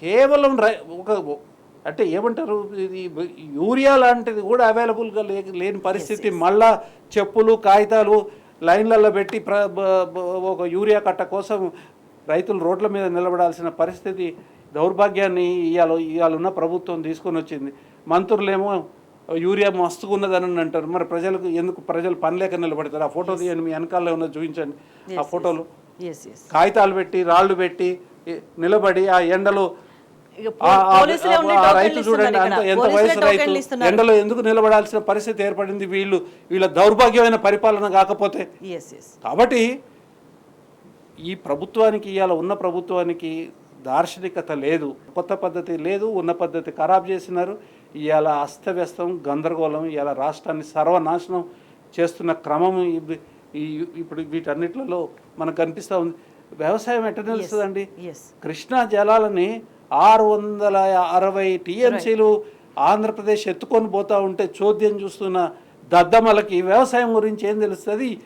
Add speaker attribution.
Speaker 1: కేవలం ఒక అంటే ఏమంటారు ఇది యూరియా లాంటిది కూడా అవైలబుల్గా లేని పరిస్థితి. మళ్ళా చెప్పులు కాగితాలు లైన్లలో పెట్టి ఒక యూరియా కట్ట కోసం రైతులు రోడ్ల మీద నిలబడాల్సిన పరిస్థితి, దౌర్భాగ్యాన్ని ఇవాళ ఉన్న ప్రభుత్వం తీసుకొని వచ్చింది. మంత్రులేమో యూరియా మస్తుకున్నదని అంటారు. మరి ప్రజలు పని లేక నిలబడతారు? ఆ ఫోటో తీయండి, మీ వెనకాల ఉన్నది చూపించండి. ఆ ఫోటోలు కాగితాలు పెట్టి రాళ్ళు పెట్టి నిలబడి ఆ ఎండలో రైతు చూడండి, ఎంత వయసు రైతు ఎండలో ఎందుకు నిలబడాల్సిన పరిస్థితి ఏర్పడింది వీళ్ళ దౌర్భాగ్యమైన పరిపాలన కాకపోతే. కాబట్టి ఈ ప్రభుత్వానికి ఇవాళ ఉన్న ప్రభుత్వానికి దార్శనికత లేదు, కొత్త పద్ధతి లేదు, ఉన్న పద్ధతి ఖరాబ్ చేసినారు. ఇవాళ అస్తవ్యస్తం గందరగోళం, ఇవాళ రాష్ట్రాన్ని సర్వనాశనం చేస్తున్న క్రమం ఇప్పుడు వీటన్నిటిలో మనకు కనిపిస్తూ ఉంది. వ్యవసాయం ఎట్ట నిలుస్తుందండి? కృష్ణా జలాలని 660 టీఎంసీలు ఆంధ్రప్రదేశ్ ఎత్తుకొని పోతూ ఉంటే చోద్యం చూస్తున్న దద్దమ్మలకి వ్యవసాయం గురించి ఏం తెలుస్తుంది?